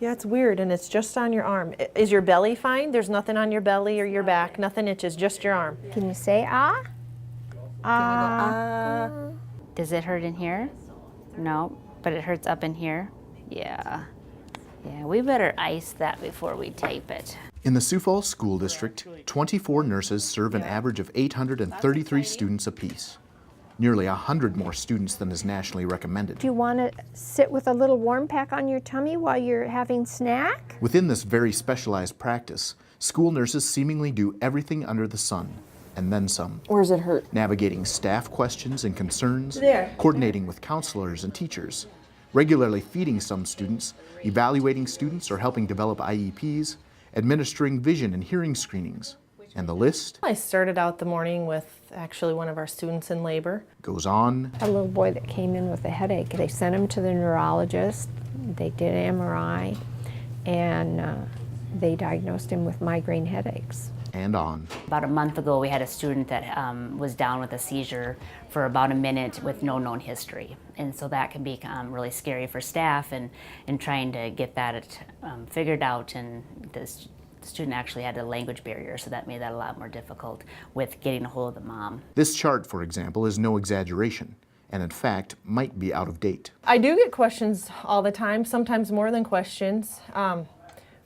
Yeah, it's weird, and it's just on your arm. Is your belly fine? There's nothing on your belly or your back, nothing itches, just your arm. Can you say ah? Ah. Does it hurt in here? No, but it hurts up in here? Yeah. Yeah, we better ice that before we tape it. In the Sioux Falls School District, 24 nurses serve an average of 833 students apiece. Nearly 100 more students than is nationally recommended. Do you want to sit with a little warm pack on your tummy while you're having snack? Within this very specialized practice, school nurses seemingly do everything under the sun, and then some. Where does it hurt? Navigating staff questions and concerns, There. coordinating with counselors and teachers, regularly feeding some students, evaluating students or helping develop IEPs, administering vision and hearing screenings, and the list I started out the morning with actually one of our students in labor. goes on. A little boy that came in with a headache. They sent him to the neurologist. They did an MRI, and they diagnosed him with migraine headaches. And on. About a month ago, we had a student that was down with a seizure for about a minute with no known history. And so that can be really scary for staff and trying to get that figured out. And the student actually had a language barrier, so that made that a lot more difficult with getting a hold of the mom. This chart, for example, is no exaggeration, and in fact, might be out of date. I do get questions all the time, sometimes more than questions.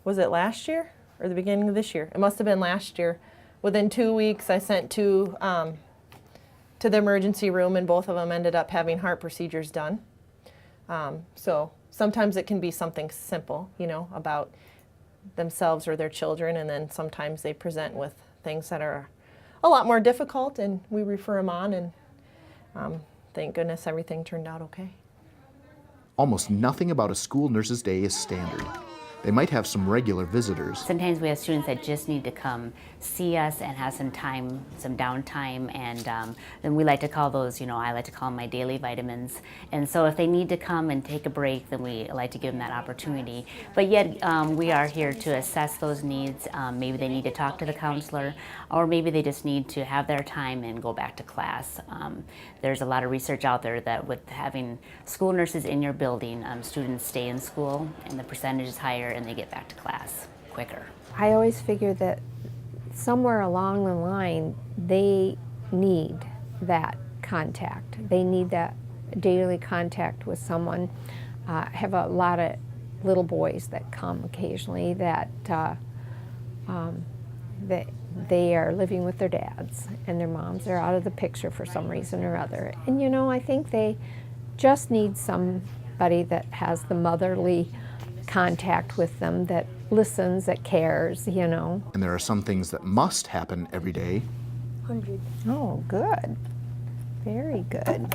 Was it last year or the beginning of this year? It must have been last year. Within 2 weeks, I sent two to the emergency room, and both of them ended up having heart procedures done. So sometimes it can be something simple, you know, about themselves or their children, and then sometimes they present with things that are a lot more difficult, and we refer them on, and thank goodness everything turned out okay. Almost nothing about a school nurse's day is standard. They might have some regular visitors. Sometimes we have students that just need to come see us and have some time, some downtime, and then we like to call those, you know, I like to call them my daily vitamins. And so if they need to come and take a break, then we like to give them that opportunity. But yet we are here to assess those needs. Maybe they need to talk to the counselor, or maybe they just need to have their time and go back to class. There's a lot of research out there that with having school nurses in your building, students stay in school and the percentage is higher and they get back to class quicker. I always figure that somewhere along the line, they need that contact. They need that daily contact with someone. I have a lot of little boys that come occasionally that they are living with their dads and their moms are out of the picture for some reason or other. And you know, I think they just need somebody that has the motherly contact with them, that listens, that cares, you know. And there are some things that must happen every day. 100. Oh, good. Very good.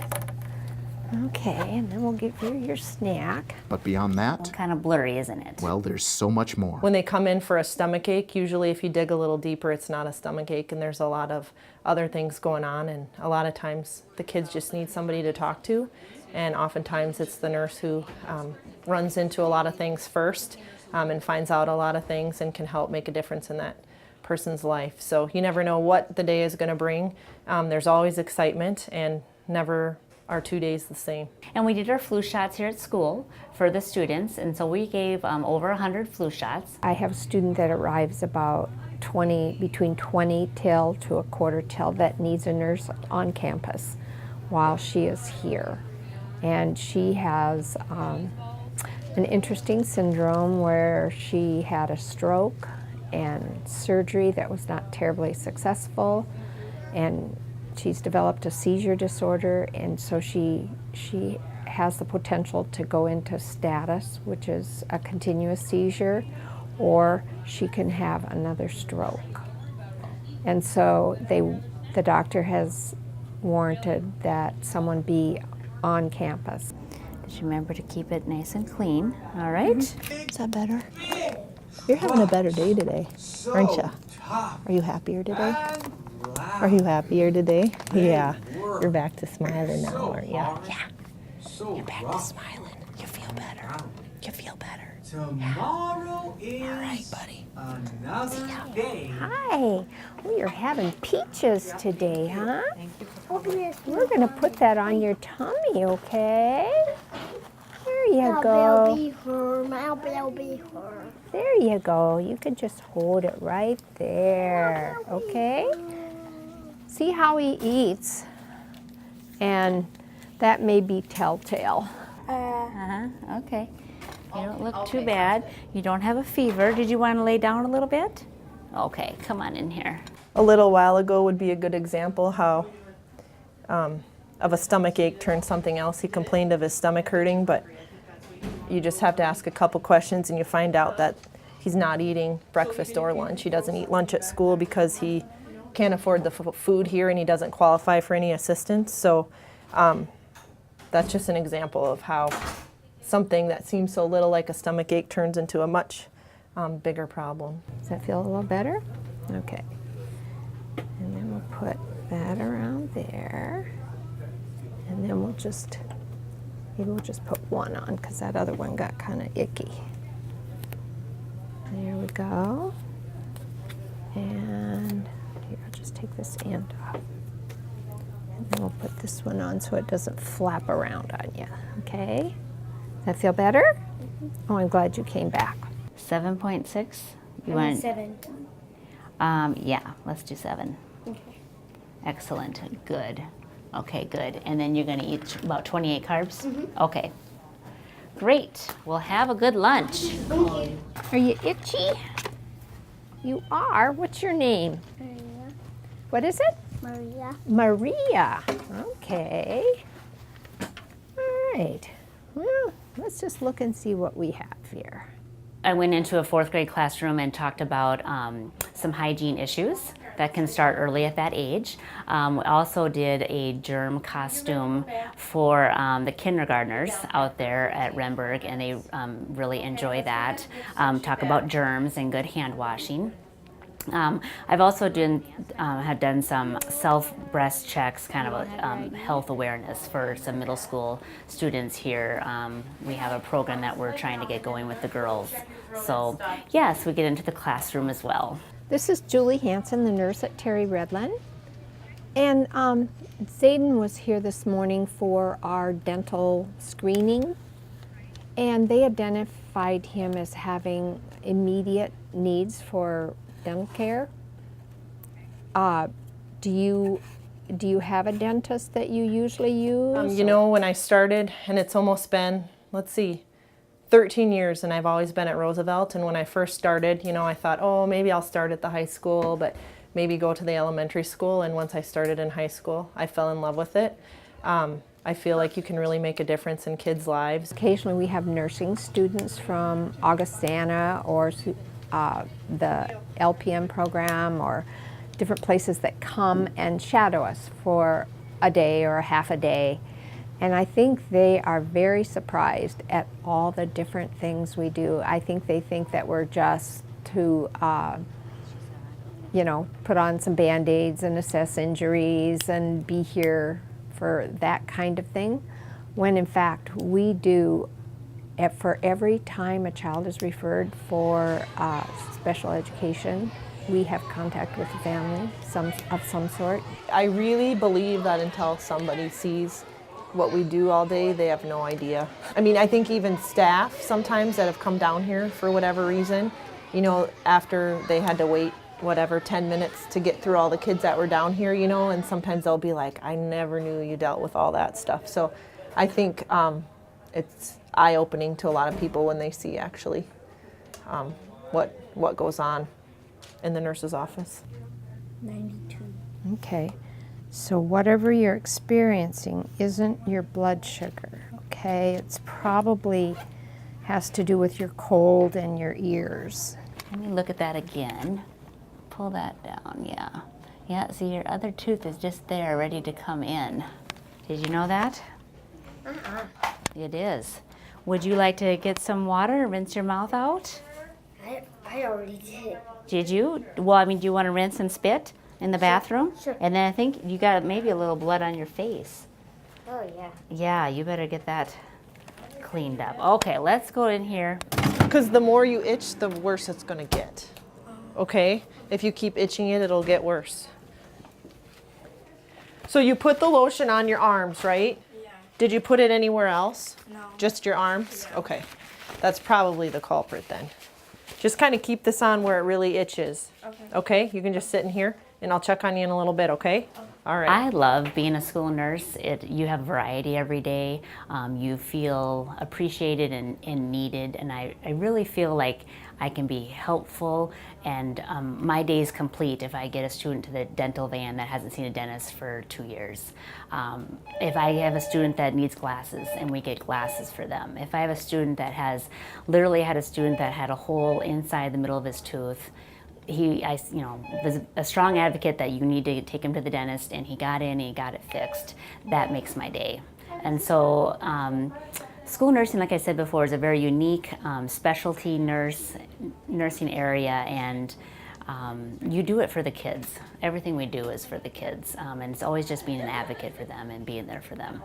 Okay, and then we'll give you your snack. But beyond that, Kind of blurry, isn't it? well, there's so much more. When they come in for a stomach ache, usually if you dig a little deeper, it's not a stomach ache, and there's a lot of other things going on, and a lot of times the kids just need somebody to talk to, and oftentimes it's the nurse who runs into a lot of things first and finds out a lot of things and can help make a difference in that person's life. So you never know what the day is going to bring. There's always excitement, and never are 2 days the same. And we did our flu shots here at school for the students, and so we gave over 100 flu shots. I have a student that arrives about between 20 till to a quarter till that needs a nurse on campus while she is here. And she has an interesting syndrome where she had a stroke and surgery that was not terribly successful, and she's developed a seizure disorder, and so she has the potential to go into status, which is a continuous seizure, or she can have another stroke. And so the doctor has warranted that someone be on campus. Just remember to keep it nice and clean, all right? Is that better? You're having a better day today, aren't you? Are you happier today? Are you happier today? Yeah. You're back to smiling now, aren't you? Yeah. You're back to smiling. You feel better. You feel better. Tomorrow is All right, buddy. another day. Hi. Oh, you're having peaches today, huh? Thank you. We're going to put that on your tummy, okay? There you go. Be her. My will be her. There you go. You could just hold it right there. Okay? See how he eats. And that may be telltale. Okay. You don't look too bad. You don't have a fever. Did you want to lay down a little bit? Okay, come on in here. A little while ago would be a good example how of a stomach ache turned something else. He complained of his stomach hurting, but you just have to ask a couple questions and you find out that he's not eating breakfast or lunch. He doesn't eat lunch at school because he can't afford the food here and he doesn't qualify for any assistance. So that's just an example of how something that seems so little like a stomach ache turns into a much bigger problem. Does that feel a little better? Okay. And then we'll put that around there. And then we'll just, maybe we'll just put one on because that other one got kind of icky. There we go. And here, I'll just take this end off. And then we'll put this one on so it doesn't flap around on you, okay? Does that feel better? Oh, I'm glad you came back. 7.6? You I'm want? 7. Yeah, let's do 7. Okay. Excellent. Good. Okay, good. And then you're going to eat about 28 carbs? Okay. Great. Well, have a good lunch. Thank you. Are you itchy? You are. What's your name? Maria. What is it? Maria. Maria. Okay. All right. Well, let's just look and see what we have here. I went into a 4th grade classroom and talked about some hygiene issues that can start early at that age. We also did a germ costume for the kindergartners out there at Renberg, and they really enjoy that. Talk about germs and good hand washing. I've also had done some self-breast checks, kind of a health awareness for some middle school students here. We have a program that we're trying to get going with the girls. So yes, we get into the classroom as well. This is Julie Hansen, the nurse at Terry Redland. And Zayden was here this morning for our dental screening. And they identified him as having immediate needs for dental care. Do you have a dentist that you usually use? You know, when I started, and it's almost been, let's see, 13 years, and I've always been at Roosevelt. And when I first started, you know, I thought, oh, maybe I'll start at the high school, but maybe go to the elementary school. And once I started in high school, I fell in love with it. I feel like you can really make a difference in kids' lives. Occasionally we have nursing students from Augustana or the LPM program or different places that come and shadow us for a day or a half a day. And I think they are very surprised at all the different things we do. I think they think that we're just to, you know, put on some Band-Aids and assess injuries and be here for that kind of thing, when in fact we do, for every time a child is referred for special education, we have contact with the family of some sort. I really believe that until somebody sees what we do all day, they have no idea. I mean, I think even staff sometimes that have come down here for whatever reason, you know, after they had to wait, whatever, 10 minutes to get through all the kids that were down here, you know, and sometimes they'll be like, I never knew you dealt with all that stuff. So I think it's eye-opening to a lot of people when they see actually what goes on in the nurse's office. 92. Okay, so whatever you're experiencing isn't your blood sugar, okay? It's probably has to do with your cold and your ears. Let me look at that again. Pull that down, yeah. Yeah, see, your other tooth is just there, ready to come in. Did you know that? It is. Would you like to get some water and rinse your mouth out? I already did. Did you? Well, I mean, do you want to rinse and spit in the bathroom? Sure. And then I think you got maybe a little blood on your face. Oh, yeah. Yeah, you better get that cleaned up. Okay, let's go in here. Because the more you itch, the worse it's going to get. Okay? If you keep itching it, it'll get worse. So you put the lotion on your arms, right? Yeah. Did you put it anywhere else? No. Just your arms? Okay. That's probably the culprit then. Just kind of keep this on where it really itches. Okay. Okay? You can just sit in here and I'll check on you in a little bit, okay? All right. I love being a school nurse. You have variety every day. You feel appreciated and needed, and I really feel like I can be helpful, and my day is complete if I get a student to the dental van that hasn't seen a dentist for 2 years. If I have a student that needs glasses and we get glasses for them. If I have a student that literally had a student that had a hole inside the middle of his tooth, was a strong advocate that you need to take him to the dentist, and he got in and he got it fixed. That makes my day. And so school nursing, like I said before, is a very unique specialty nursing area, and you do it for the kids. Everything we do is for the kids, and it's always just being an advocate for them and being there for them.